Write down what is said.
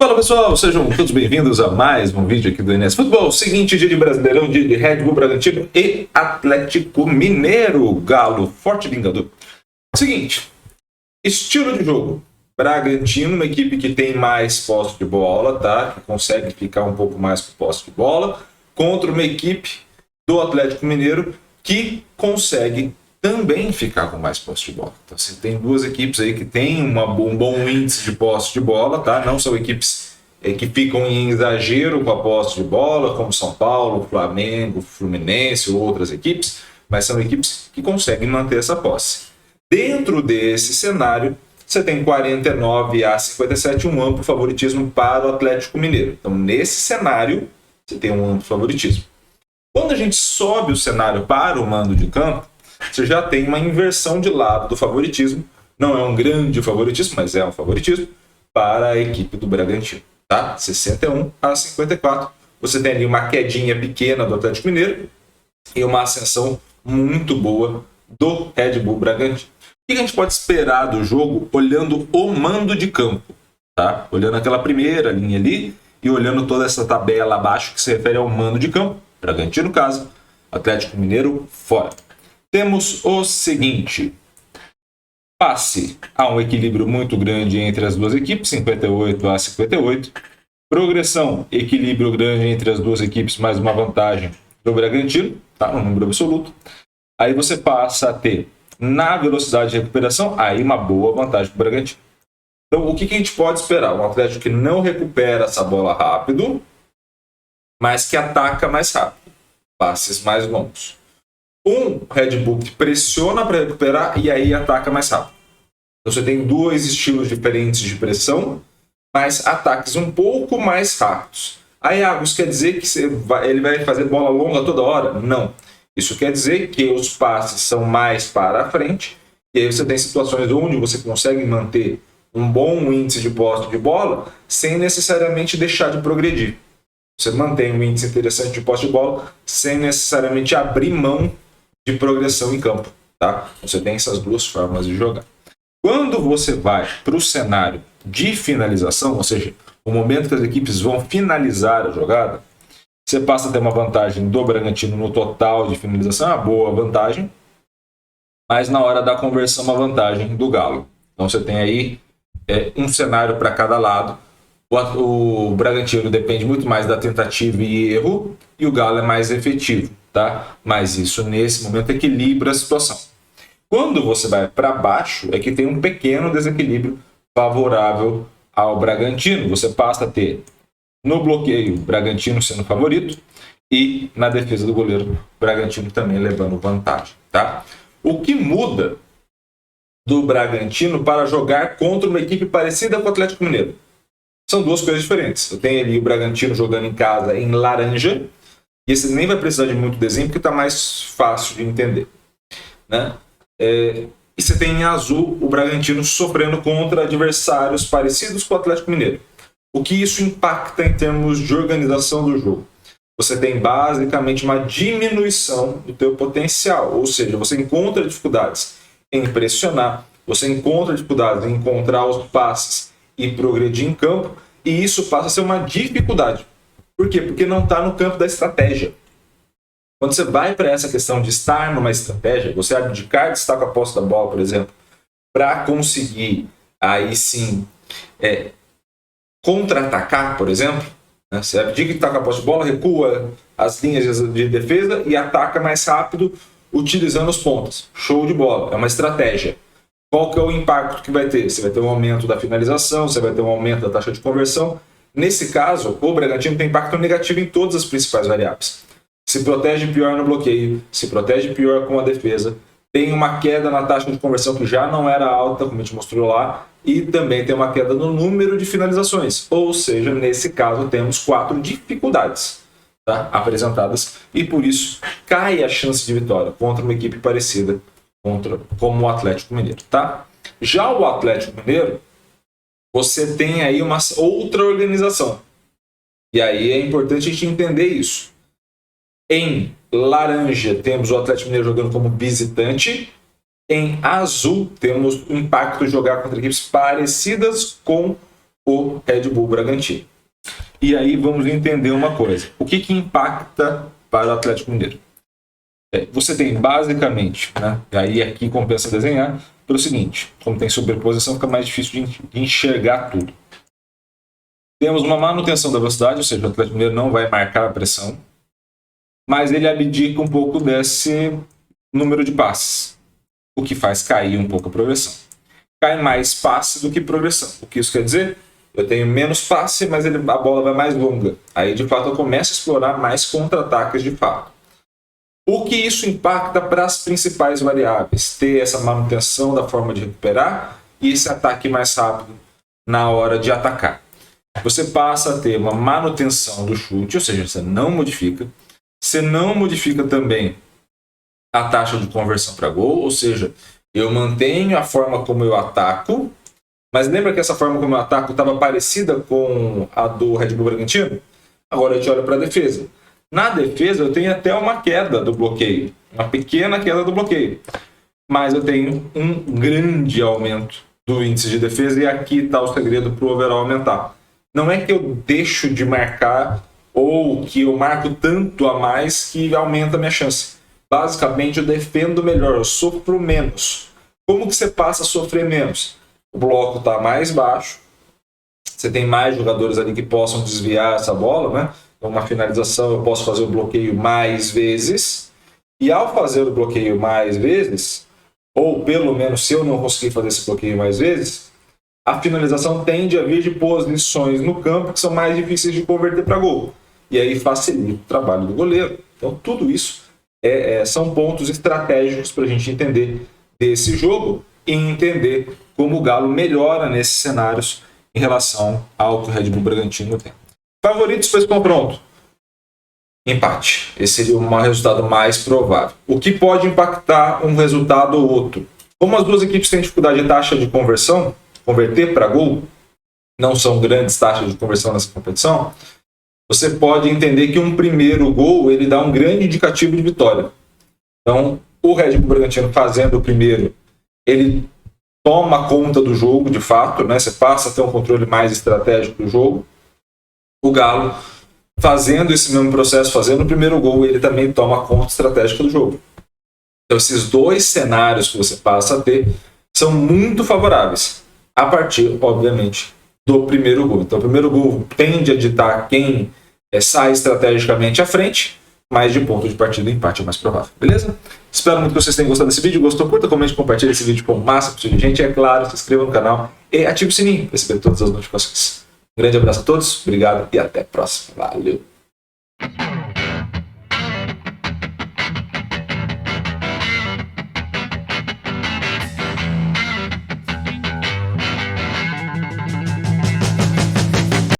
Fala pessoal, sejam todos bem-vindos a mais um vídeo aqui do NS Futebol. Seguinte dia de Brasileirão, dia de Red Bull Bragantino e Atlético Mineiro, Galo, forte vingador. Seguinte, estilo de jogo. Bragantino, uma equipe que tem mais posse de bola, tá? Que consegue ficar um pouco mais com posse de bola, contra uma equipe do Atlético Mineiro que consegue também ficar com mais posse de bola. Então, você tem duas equipes aí que têm um bom índice de posse de bola, tá? Não são equipes que ficam em exagero com a posse de bola, como São Paulo, Flamengo, Fluminense ou outras equipes, mas são equipes que conseguem manter essa posse. Dentro desse cenário, você tem 49-57, um amplo favoritismo para o Atlético Mineiro. Então, nesse cenário, você tem um amplo favoritismo. Quando a gente sobe o cenário para o mando de campo, você já tem uma inversão de lado do favoritismo. Não é um grande favoritismo, mas é um favoritismo para a equipe do Bragantino. Tá? 61-54. Você tem ali uma quedinha pequena do Atlético Mineiro e uma ascensão muito boa do Red Bull Bragantino. O que a gente pode esperar do jogo olhando o mando de campo? Tá? Olhando aquela primeira linha ali e olhando toda essa tabela abaixo que se refere ao mando de campo. Bragantino, caso. Atlético Mineiro, fora. Temos o seguinte: passe a um equilíbrio muito grande entre as duas equipes, 58-58. Progressão, equilíbrio grande entre as duas equipes, mais uma vantagem do Bragantino, tá? No número absoluto. Aí você passa a ter, na velocidade de recuperação, aí uma boa vantagem do Bragantino. Então, o que a gente pode esperar? Um Atlético que não recupera essa bola rápido, mas que ataca mais rápido. Passes mais longos. Um Red Bull que pressiona para recuperar e aí ataca mais rápido. Então você tem dois estilos diferentes de pressão, mas ataques um pouco mais rápidos. Aí, isso quer dizer que ele vai fazer bola longa toda hora? Não. Isso quer dizer que os passes são mais para a frente, e aí você tem situações onde você consegue manter um bom índice de posse de bola sem necessariamente deixar de progredir. Você mantém um índice interessante de posse de bola sem necessariamente abrir mão de progressão em campo, tá? Você tem essas duas formas de jogar. Quando você vai para o cenário de finalização, ou seja, o momento que as equipes vão finalizar a jogada, você passa a ter uma vantagem do Bragantino no total de finalização, uma boa vantagem, mas na hora da conversão, uma vantagem do Galo. Então você tem aí um cenário para cada lado. O Bragantino depende muito mais da tentativa e erro, e o Galo é mais efetivo. Tá? Mas isso nesse momento equilibra a situação. Quando você vai para baixo é que tem um pequeno desequilíbrio favorável ao Bragantino. Você passa a ter no bloqueio o Bragantino sendo favorito e na defesa do goleiro o Bragantino também levando vantagem. Tá? O que muda do Bragantino para jogar contra uma equipe parecida com o Atlético Mineiro? São duas coisas diferentes. Eu tenho ali o Bragantino jogando em casa em laranja. E esse nem vai precisar de muito desenho, porque está mais fácil de entender. Né? E você tem em azul o Bragantino sofrendo contra adversários parecidos com o Atlético Mineiro. O que isso impacta em termos de organização do jogo? Você tem basicamente uma diminuição do teu potencial. Ou seja, você encontra dificuldades em pressionar, você encontra dificuldades em encontrar os passes e progredir em campo. E isso passa a ser uma dificuldade. Por quê? Porque não está no campo da estratégia. Quando você vai para essa questão de estar numa estratégia, você abdicar de estar com a posse da bola, por exemplo, para conseguir, aí sim, contra-atacar, por exemplo, né? Você abdica de estar com a posse de bola, recua as linhas de defesa e ataca mais rápido utilizando os pontas. Show de bola, é uma estratégia. Qual que é o impacto que vai ter? Você vai ter um aumento da finalização, você vai ter um aumento da taxa de conversão. Nesse caso, o Bragantino tem impacto negativo em todas as principais variáveis. Se protege pior no bloqueio, se protege pior com a defesa, tem uma queda na taxa de conversão que já não era alta, como a gente mostrou lá, e também tem uma queda no número de finalizações. Ou seja, nesse caso, temos 4 dificuldades, tá, apresentadas, e por isso cai a chance de vitória contra uma equipe parecida como o Atlético Mineiro. Tá? Já o Atlético Mineiro, você tem aí uma outra organização. E aí é importante a gente entender isso. Em laranja temos o Atlético Mineiro jogando como visitante. Em azul temos o impacto de jogar contra equipes parecidas com o Red Bull Bragantino. E aí vamos entender uma coisa. O que impacta para o Atlético Mineiro? Você tem basicamente, né, e aí aqui compensa desenhar, pelo seguinte, como tem sobreposição, fica mais difícil de enxergar tudo. Temos uma manutenção da velocidade, ou seja, o Atlético Mineiro não vai marcar a pressão, mas ele abdica um pouco desse número de passes, o que faz cair um pouco a progressão. Cai mais passe do que progressão. O que isso quer dizer? Eu tenho menos passe, mas a bola vai mais longa. Aí, de fato, eu começo a explorar mais contra-ataques de fato. O que isso impacta para as principais variáveis? Ter essa manutenção da forma de recuperar e esse ataque mais rápido na hora de atacar. Você passa a ter uma manutenção do chute, ou seja, você não modifica. Você não modifica também a taxa de conversão para gol, ou seja, eu mantenho a forma como eu ataco, mas lembra que essa forma como eu ataco estava parecida com a do Red Bull Bragantino? Agora a gente olha para a defesa. Na defesa eu tenho até uma queda do bloqueio, uma pequena queda do bloqueio, mas eu tenho um grande aumento do índice de defesa e aqui está o segredo para o overall aumentar. Não é que eu deixo de marcar ou que eu marco tanto a mais que aumenta a minha chance. Basicamente eu defendo melhor, eu sofro menos. Como que você passa a sofrer menos? O bloco está mais baixo, você tem mais jogadores ali que possam desviar essa bola, né? Então, uma finalização eu posso fazer o bloqueio mais vezes, e ao fazer o bloqueio mais vezes, ou pelo menos se eu não conseguir fazer esse bloqueio mais vezes, a finalização tende a vir de posições no campo que são mais difíceis de converter para gol. E aí facilita o trabalho do goleiro. Então tudo isso são pontos estratégicos para a gente entender desse jogo e entender como o Galo melhora nesses cenários em relação ao que o Red Bull Bragantino tem. Favoritos para esse confronto? Empate. Esse seria o resultado mais provável. O que pode impactar um resultado ou outro? Como as duas equipes têm dificuldade de taxa de conversão, converter para gol, não são grandes taxas de conversão nessa competição, você pode entender que um primeiro gol ele dá um grande indicativo de vitória. Então, o Red Bull Bragantino fazendo o primeiro, ele toma conta do jogo, de fato, né? Você passa a ter um controle mais estratégico do jogo. O Galo, fazendo esse mesmo processo, fazendo o primeiro gol, ele também toma conta estratégica do jogo. Então, esses dois cenários que você passa a ter são muito favoráveis, a partir, obviamente, do primeiro gol. Então, o primeiro gol tende a ditar quem sai estrategicamente à frente, mas de ponto de partida, empate é mais provável. Beleza? Espero muito que vocês tenham gostado desse vídeo. Gostou? Curta, comente, compartilhe esse vídeo com o máximo possível de gente. É claro, se inscreva no canal e ative o sininho para receber todas as notificações. Um grande abraço a todos, obrigado e até a próxima. Valeu!